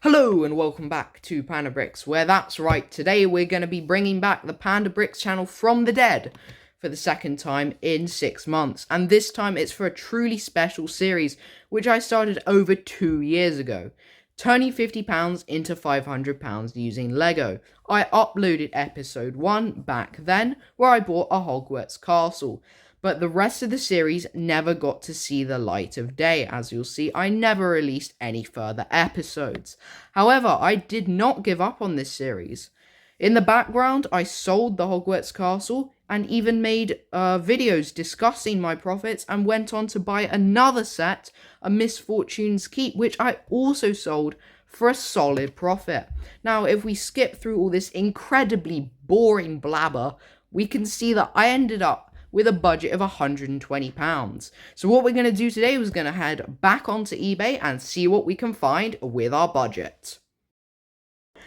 Hello and welcome back to Panda Bricks, where that's right, today we're going to be bringing back the Panda Bricks channel from the dead for the second time in 6 months. And this time it's for a truly special series, which I started over 2 years ago. Turning £50 into £500 using Lego. I uploaded episode 1 back then, where I bought a Hogwarts castle. But the rest of the series never got to see the light of day. As you'll see, I never released any further episodes. However, I did not give up on this series. In the background, I sold the Hogwarts castle and even made videos discussing my profits, and went on to buy another set, a Misfortune's Keep, which I also sold for a solid profit. Now, if we skip through all this incredibly boring blabber, we can see that I ended up with a budget of £120. So what we're going to do today is going to head back onto eBay and see what we can find with our budget.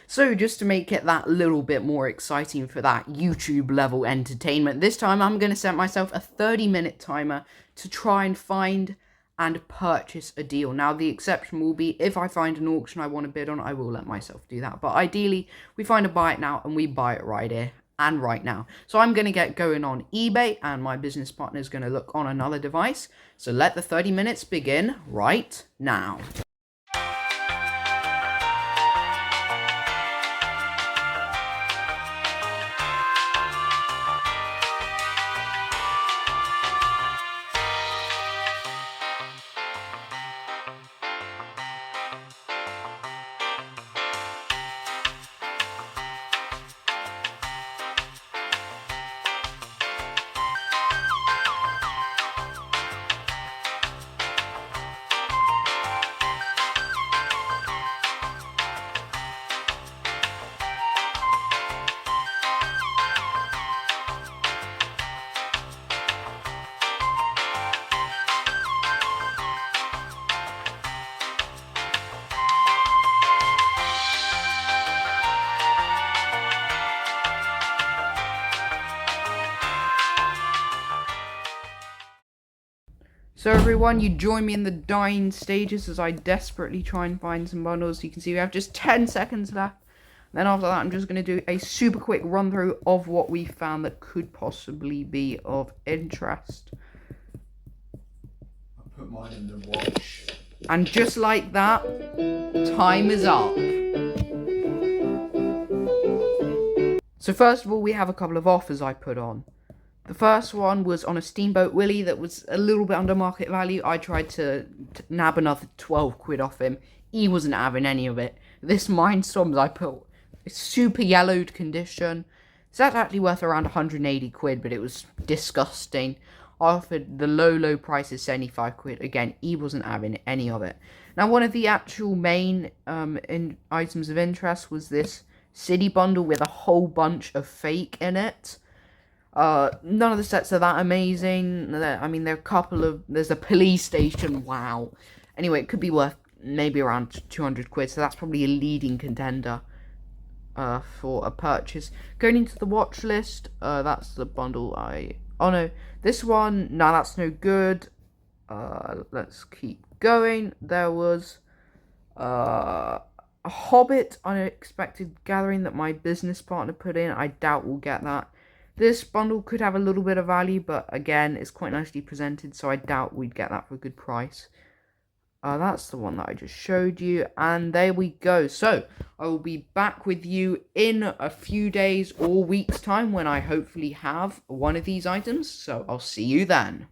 So just to make it that little bit more exciting for that YouTube level entertainment, this time I'm going to set myself a 30-minute timer to try and find and purchase a deal. Now, the exception will be if I find an auction I want to bid on, I will let myself do that. But ideally, we find a buy it now and we buy it right here and right now. So I'm going to get going on eBay, and my business partner is going to look on another device. So let the 30 minutes begin right now. So everyone, you join me in the dying stages as I desperately try and find some bundles. You can see we have just 10 seconds left. Then after that, I'm just going to do a super quick run through of what we found that could possibly be of interest. I put mine in the watch. And just like that, time is up. So first of all, we have a couple of offers I put on. The first one was on a Steamboat Willie that was a little bit under market value. I tried to nab another 12 quid off him. He wasn't having any of it. This Mindstorms I put, super yellowed condition. So that's actually worth around 180 quid, but it was disgusting. I offered the low price of 75 quid. Again, he wasn't having any of it. Now, one of the actual main items of interest was this city bundle with a whole bunch of fake in it. None of the sets are that amazing. I mean, there are a couple of... There's a police station, wow. Anyway, it could be worth maybe around 200 quid, so that's probably a leading contender for a purchase. Going into the watch list, that's the bundle Oh no, this one, no, that's no good. Let's keep going. There was a Hobbit Unexpected Gathering that my business partner put in. I doubt we'll get that. This bundle could have a little bit of value, but again, it's quite nicely presented, so I doubt we'd get that for a good price. That's the one that I just showed you, and there we go. So, I will be back with you in a few days or weeks' time when I hopefully have one of these items, so I'll see you then.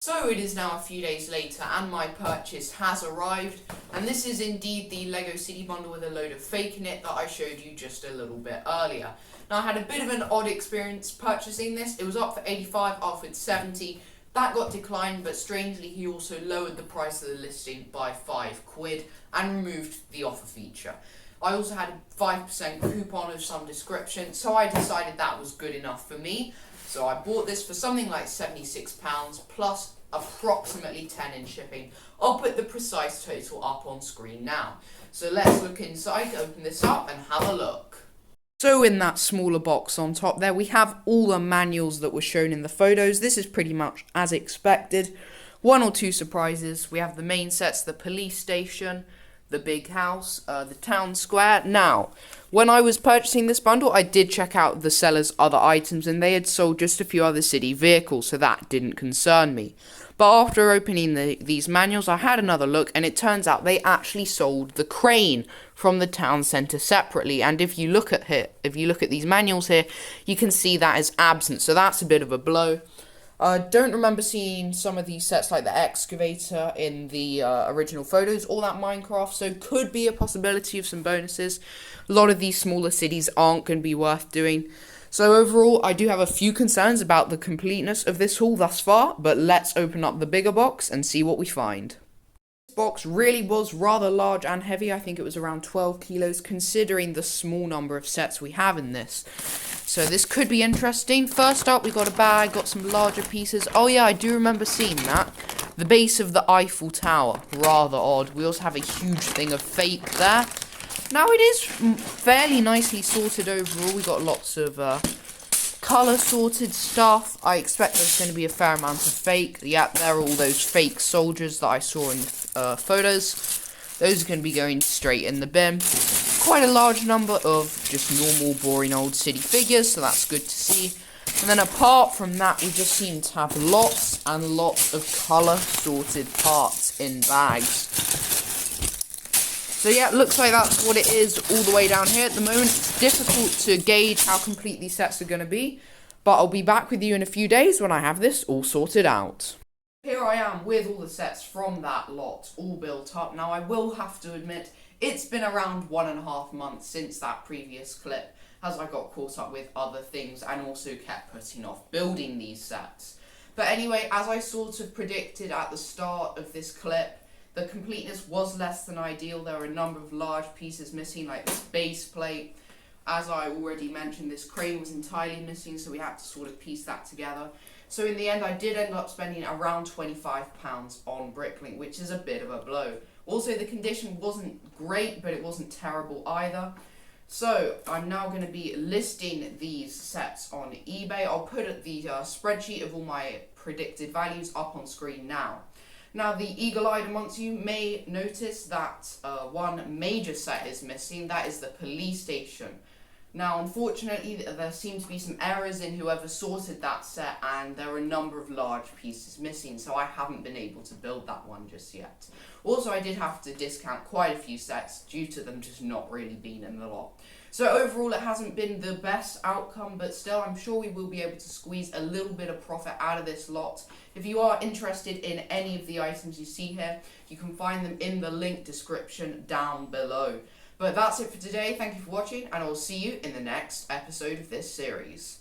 So it is now a few days later and my purchase has arrived, and this is indeed the Lego City bundle with a load of fake in it that I showed you just a little bit earlier. Now, I had a bit of an odd experience purchasing this. It was up for 85, offered 70. That got declined, but strangely he also lowered the price of the listing by 5 quid and removed the offer feature. I also had a 5% coupon of some description, so I decided that was good enough for me. So I bought this for something like £76 plus approximately 10 in shipping. I'll put the precise total up on screen now. So let's look inside, open this up and have a look. So in that smaller box on top there, we have all the manuals that were shown in the photos. This is pretty much as expected. One or two surprises. We have the main sets, the police station, the big house, the town square. Now, when I was purchasing this bundle, I did check out the seller's other items, and they had sold just a few other city vehicles, so that didn't concern me. But after opening these manuals, I had another look, and it turns out they actually sold the crane from the town centre separately. And if you look at these manuals here, you can see that is absent. So that's a bit of a blow. I don't remember seeing some of these sets like the excavator in the original photos or that Minecraft, so could be a possibility of some bonuses. A lot of these smaller cities aren't going to be worth doing. So overall, I do have a few concerns about the completeness of this haul thus far, but let's open up the bigger box and see what we find. This box really was rather large and heavy. I think it was around 12 kilos, considering the small number of sets we have in this. So this could be interesting. First up, we got a bag, got some larger pieces. Oh yeah, I do remember seeing that. The base of the Eiffel Tower, rather odd. We also have a huge thing of fake there. Now it is fairly nicely sorted overall. We got lots of colour sorted stuff. I expect there's going to be a fair amount of fake. Yeah, there are all those fake soldiers that I saw in photos. Those are going to be going straight in the bin. Quite a large number of just normal, boring old city figures, so that's good to see. And then apart from that, we just seem to have lots and lots of colour-sorted parts in bags. So yeah, it looks like that's what it is all the way down here. At the moment, it's difficult to gauge how complete these sets are going to be, but I'll be back with you in a few days when I have this all sorted out. Here I am with all the sets from that lot all built up. Now I will have to admit, it's been around 1.5 months since that previous clip, as I got caught up with other things and also kept putting off building these sets. But anyway, as I sort of predicted at the start of this clip, the completeness was less than ideal. There were a number of large pieces missing, like this base plate. As I already mentioned, this crane was entirely missing, so we had to sort of piece that together. So in the end, I did end up spending around £25 on Bricklink, which is a bit of a blow. Also, the condition wasn't great, but it wasn't terrible either. So I'm now going to be listing these sets on eBay. I'll put the spreadsheet of all my predicted values up on screen now. Now, the eagle-eyed amongst you may notice that one major set is missing. That is the police station. Now, unfortunately, there seem to be some errors in whoever sorted that set, and there are a number of large pieces missing, so I haven't been able to build that one just yet. Also, I did have to discount quite a few sets due to them just not really being in the lot. So overall, it hasn't been the best outcome, but still, I'm sure we will be able to squeeze a little bit of profit out of this lot. If you are interested in any of the items you see here, you can find them in the link description down below. But that's it for today. Thank you for watching, and I'll see you in the next episode of this series.